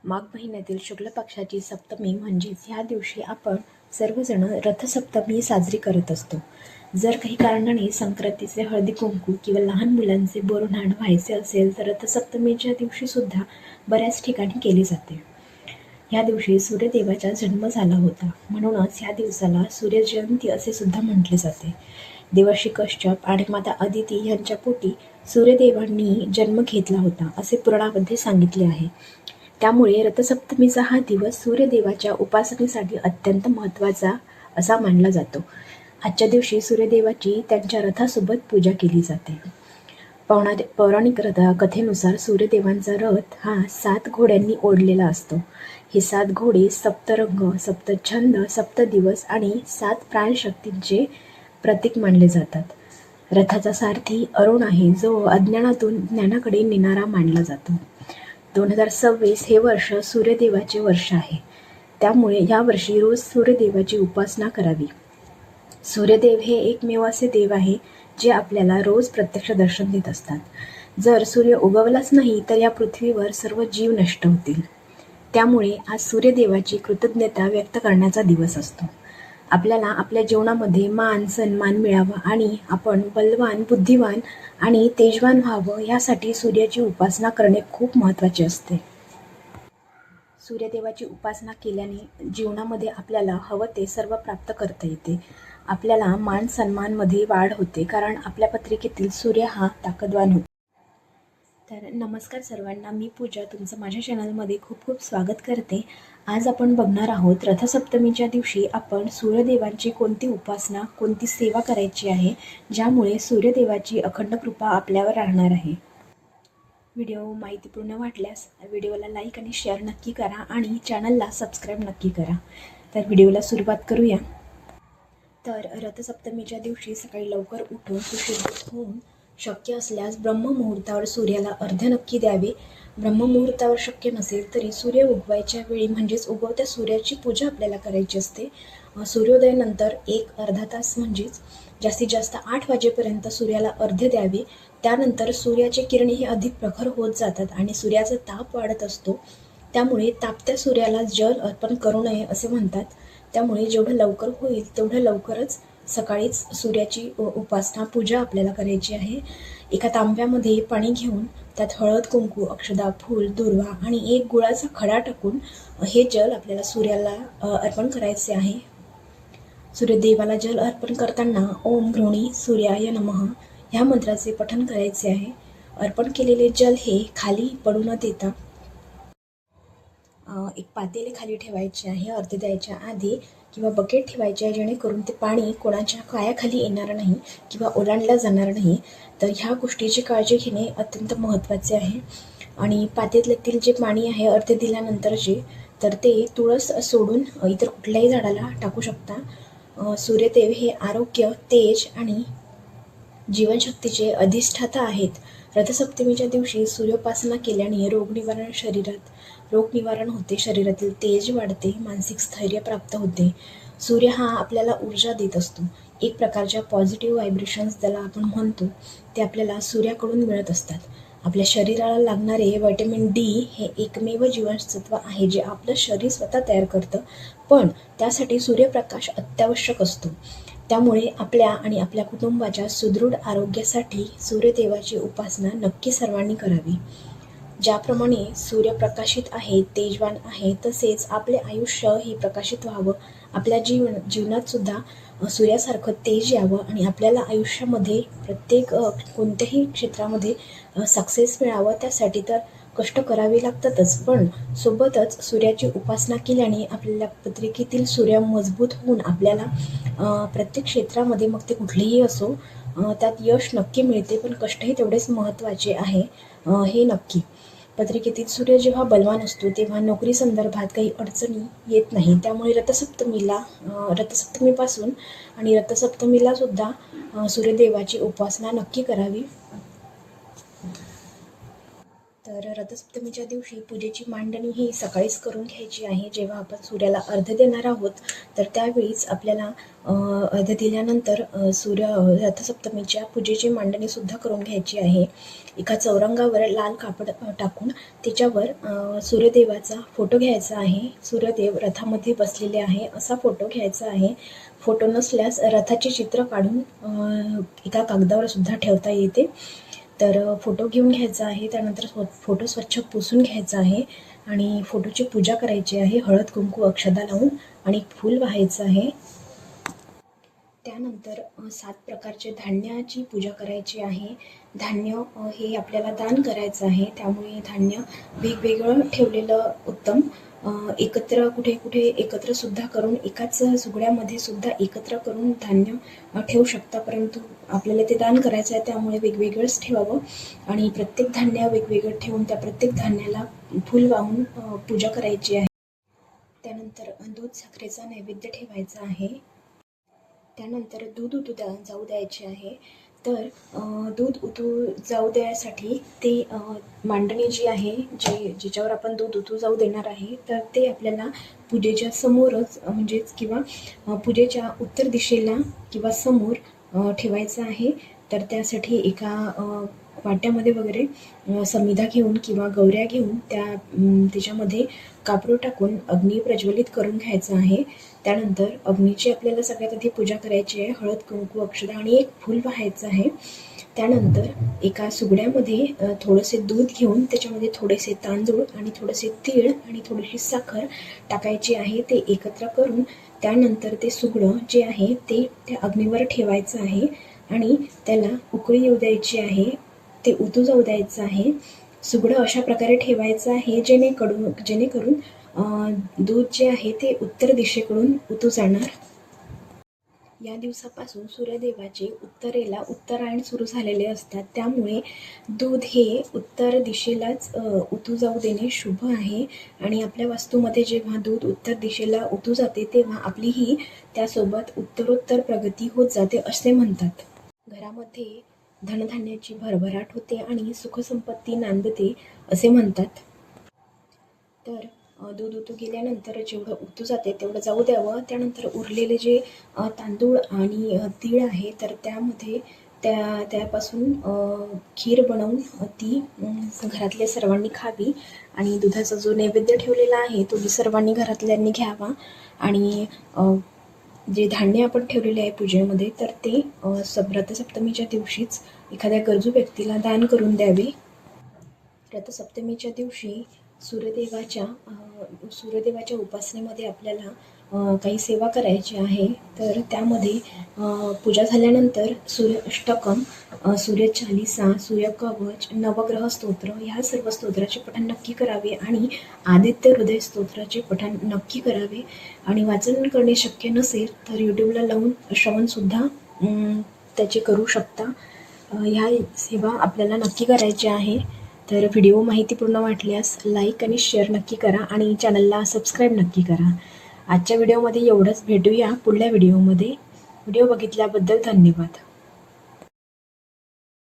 माघ महिन्यातील शुक्ल पक्षाची सप्तमी म्हणजेच ह्या दिवशी आपण सर्वजण रथसप्तमी साजरी करत असतो. जर काही कारणाने संक्रांतीचे हळदी कुंकू किंवा लहान मुलांचे बोरन्हाण व्हायचे असेल तर रथसप्तमीच्या दिवशी सुद्धा बऱ्याच ठिकाणी केली जाते. ह्या दिवशी सूर्यदेवाचा जन्म झाला होता, म्हणूनच ह्या दिवसाला सूर्यजयंती असे सुद्धा म्हटले जाते. देवर्षी कश्यप आणि माता अदिती यांच्या पोटी सूर्यदेवांनी जन्म घेतला होता असे पुराणामध्ये सांगितले आहे. त्यामुळे रथसप्तमीचा हा दिवस सूर्यदेवाच्या उपासनेसाठी अत्यंत महत्त्वाचा असा मानला जातो. आजच्या दिवशी सूर्यदेवाची त्यांच्या रथासोबत पूजा केली जाते. पौराणिक कथेनुसार सूर्यदेवांचा रथ हा 7 घोड्यांनी ओढलेला असतो. हे 7 घोडे सप्तरंग, सप्तछंद, सप्तदिवस आणि 7 प्राणशक्तींचे प्रतीक मानले जातात. रथाचा सारथी अरुण आहे, जो अज्ञानातून ज्ञानाकडे नेणारा मानला जातो. 2026 हे वर्ष सूर्यदेवाचे वर्ष आहे. त्यामुळे यावर्षी रोज सूर्यदेवाची उपासना करावी. सूर्यदेव हे एकमेव असे देव आहे जे आपल्याला रोज प्रत्यक्ष दर्शन देत असतात. जर सूर्य उगवलाच नाही तर या पृथ्वीवर सर्व जीव नष्ट होतील. त्यामुळे आज सूर्यदेवाची कृतज्ञता व्यक्त करण्याचा दिवस असतो. आपल्याला आपल्या जीवनामध्ये मान सन्मान मिळावा आणि आपण बलवान, बुद्धिवान आणि तेजवान व्हावं यासाठी सूर्याची उपासना करणे खूप महत्त्वाचे असते. सूर्यदेवाची उपासना केल्याने जीवनामध्ये आपल्याला हवं ते सर्व प्राप्त करता येते. आपल्याला मान सन्मानमध्ये वाढ होते, कारण आपल्या पत्रिकेतील सूर्य हा ताकदवान होतो. तर नमस्कार सर्वांना, मी पूजा तुमचं माझ्या चॅनलमध्ये खूप खूप स्वागत करते. आज आपण बघणार आहोत रथसप्तमीच्या दिवशी आपण सूर्यदेवांची कोणती उपासना, कोणती सेवा करायची आहे, ज्यामुळे सूर्यदेवाची अखंड कृपा आपल्यावर राहणार आहे. व्हिडिओ माहितीपूर्ण वाटल्यास व्हिडिओला लाईक आणि शेअर नक्की करा आणि चॅनलला सबस्क्राईब नक्की करा. तर व्हिडिओला सुरुवात करूया. तर रथसप्तमीच्या दिवशी सकाळी लवकर उठून सुशोभित होऊन शक्य असल्यास ब्रह्ममुहूर्तावर सूर्याला अर्घ्य नक्की द्यावे. ब्रह्ममुहूर्तावर शक्य नसेल तरी सूर्य उगवायच्या वेळी म्हणजेच उगवत्या सूर्याची पूजा आपल्याला करायची असते. सूर्योदयानंतर एक अर्धा तास म्हणजेच जास्तीत जास्त 8 वाजेपर्यंत सूर्याला अर्घ्य द्यावे. त्यानंतर सूर्याचे किरणे हे अधिक प्रखर होत जातात आणि सूर्याचा ताप वाढत असतो. त्यामुळे तापत्या सूर्याला जल अर्पण करू नये असे म्हणतात. त्यामुळे जेवढं लवकर होईल तेवढं लवकरच सकाळीच सूर्याची उपासना पूजा आपल्याला करायची आहे. एका तांब्यामध्ये पाणी घेऊन त्यात हळद, कुंकू, अक्षदा, फूल, दुर्वा आणि एक गुळाचा खडा टाकून हे जल आपल्याला सूर्याला अर्पण करायचे आहे. सूर्यदेवाला जल अर्पण करताना ओम गृणी सूर्याय नमः ह्या मंत्राचे पठण करायचे आहे. अर्पण केलेले जल हे खाली पडू न देता एक पातेले खाली ठेवायचे आहे. अर्घ्य द्यायच्या आधी किंवा बकेट ठेवायचे आहे, जेणेकरून ते पाणी कोणाच्या पायाखाली येणार नाही किंवा ओलांडलं जाणार नाही. तर ह्या गोष्टीची काळजी घेणे अत्यंत महत्त्वाचे आहे. आणि पातेल्यातील जे पाणी आहे अर्घ्य दिल्यानंतरचे, तर ते तुळस सोडून इतर कुठल्याही झाडाला टाकू शकता. सूर्यदेव हे आरोग्य, तेज आणि जीवनशक्तीचे अधिष्ठाता आहेत. रथसप्तमीच्या दिवशी सूर्योपासना केल्याने रोग निवारण होते, शरीरातील तेज वाढते, मानसिक स्थैर्य प्राप्त होते. सूर्य हा आपल्याला ऊर्जा देत असतो. एक प्रकारच्या पॉझिटिव्ह व्हायब्रेशन्स ज्याला आपण म्हणतो ते आपल्याला सूर्याकडून मिळत असतात. आपल्या शरीराला लागणारे व्हिटॅमिन डी हे एकमेव जीवनसत्व आहे जे आपलं शरीर स्वतः तयार करतं, पण त्यासाठी सूर्यप्रकाश अत्यावश्यक असतो. त्यामुळे आपल्या आणि आपल्या कुटुंबाच्या सुदृढ आरोग्यासाठी सूर्यदेवाची उपासना नक्की सर्वांनी करावी. ज्याप्रमाणे सूर्य प्रकाशित आहे, तेजवान आहे, तसेच आपले आयुष्य हे प्रकाशित व्हावं, आपल्या जीवनात सुद्धा सूर्यासारखं तेज यावं आणि आपल्याला आयुष्यामध्ये प्रत्येक कोणत्याही क्षेत्रामध्ये सक्सेस मिळावं, त्यासाठी तर कष्ट करावे लागतातच, पण सोबतच सूर्याची उपासना केल्याने आपल्याला पत्रिकेतील सूर्य मजबूत होऊन आपल्याला प्रत्येक क्षेत्रामध्ये, मग ते कुठलेही असो, त्यात यश नक्की मिळते. पण कष्टही तेवढेच महत्त्वाचे आहे, हे नक्की. पत्रिकेतील सूर्य जेव्हा बलवान असतो तेव्हा नोकरी संदर्भात काही अडचणी येत नाही. त्यामुळे रथसप्तमीपासून आणि रथसप्तमीला सुद्धा सूर्यदेवाची उपासना नक्की करावी. तर रथसप्तमीच्या दिवशी पूजेची मांडणी ही सकाळीच करून घ्यायची आहे. जेव्हा आपण सूर्याला अर्घ्य देणार आहोत तर त्यावेळीच आपल्याला अर्घ्य दिल्यानंतर रथसप्तमीच्या पूजेची मांडणीसुद्धा करून घ्यायची आहे. एका चौरंगावर लाल कापड टाकून त्याच्यावर सूर्यदेवाचा फोटो घ्यायचा आहे. सूर्यदेव रथामध्ये बसलेले आहे असा फोटो घ्यायचा आहे. फोटो नसल्यास रथाचे चित्र काढून एका कागदावर सुद्धा ठेवता येते. तर फोटो घेऊन घ्यायचा आहे. त्यानंतर फोटो स्वच्छ पुसून घ्यायचा आहे आणि फोटोची पूजा करायची आहे. हळद कुंकू अक्षदा लावून आणि फूल वाहायचं आहे. त्यानंतर 7 प्रकारचे धान्याची पूजा करायची आहे. धान्य हे आपल्याला दान करायचं आहे. त्यामुळे धान्य वेगवेगळं ठेवलेलं उत्तम. एकत्र कुठे कुठे एकत्र सुद्धा करून एकाच सुगड्यामध्ये सुद्धा एकत्र करून धान्य ठेवू शकता, परंतु आपल्याला ते दान करायचं आहे त्यामुळे वेगवेगळंच ठेवावं आणि प्रत्येक धान्य वेगवेगळं ठेवून त्या प्रत्येक धान्याला फूल वाहून पूजा करायची आहे. त्यानंतर दूध साखरेचा नैवेद्य ठेवायचा आहे. त्यानंतर दूध उतू जाऊ द्यायचे आहे. तर दूध उतू जाऊ द्यायसाठी ते मांडणी जी आहे जिच्यावर आपण दूध उतू जाऊ देणार आहे तर ते आपल्याला पूजेच्या समोरच म्हणजेच किंवा पूजेच्या उत्तर दिशेला किंवा समोर ठेवायचं आहे. तर त्यासाठी एका वाट्यामध्ये वगैरे समिधा घेऊन किंवा गौऱ्या घेऊन त्याच्यामध्ये कापूर टाकून अग्नी प्रज्वलित करून घ्यायचा आहे. त्यानंतर अग्नीची आपल्याला सगळ्यात आधी पूजा करायची आहे. हळद कुंकू अक्षदा आणि एक फूल वाहायचं आहे. त्यानंतर एका सुगड्यामध्ये थोडेसे दूध घेऊन त्याच्यामध्ये थोडेसे तांदूळ आणि थोडेसे तीळ आणि थोडीशी साखर टाकायची आहे. ते एकत्र करून त्यानंतर ते सुगडं जे आहे ते त्या अग्नीवर ठेवायचं आहे आणि त्याला उकळी येऊ द्यायची आहे. ते उतू जाऊ द्यायचं आहे. सुगडं अशा प्रकारे ठेवायचं आहे जेणेकरून दूध जे आहे ते उत्तर दिशेकडून उतू जाणार. या दिवसापासून सूर्यदेवाचे उत्तरेला उत्तरायण सुरू झालेले असतात. त्यामुळे दूध हे उत्तर दिशेलाच उतू जाऊ देणे शुभ आहे आणि आपल्या वास्तूमध्ये जेव्हा दूध उत्तर दिशेला उतू जाते तेव्हा आपलीही त्यासोबत उत्तरोत्तर प्रगती होत जाते असे म्हणतात. घरामध्ये धनधान्याची भरभराट होते आणि सुखसंपत्ती नांदते असे म्हणतात. तर दूध उतू गेल्यानंतर जेवढं उतू जाते तेवढं जाऊ द्यावं. त्यानंतर उरलेले जे तांदूळ आणि तीळ आहे तर त्यामध्ये त्यापासून खीर बनवून ती घरातल्या सर्वांनी खावी आणि दुधाचा जो नैवेद्य ठेवलेला आहे तो सर्वांनी घरातल्यांनी घ्यावा आणि जे धान्य आपण ठेवलेले आहे पूजेमध्ये तर ते रथसप्तमीच्या दिवशीच एखाद्या गरजू व्यक्तीला दान करून द्यावे. रथसप्तमीच्या दिवशी सूर्यदेवाच्या उपासनेमध्ये आपल्याला काही सेवा करायची आहे. तर त्यामध्ये पूजा झाल्यानंतर सूर्याष्टकम, सूर्यचालिसा, सूर्यकवच, नवग्रह स्तोत्र ह्या सर्व स्तोत्राचे पठण नक्की करावे आणि आदित्य हृदय स्तोत्राचे पठण नक्की करावे आणि वाचन करणे शक्य नसेल तर यूट्यूबला लावून श्रवणसुद्धा त्याचे करू शकता. ह्या सेवा आपल्याला नक्की करायच्या आहे. तर व्हिडिओ माहितीपूर्ण वाटल्यास लाईक आणि शेअर नक्की करा आणि चॅनलला सबस्क्राईब नक्की करा. आजच्या व्हिडिओमध्ये एवढंच. भेटूया पुढल्या व्हिडिओमध्ये. व्हिडिओ बघितल्याबद्दल धन्यवाद.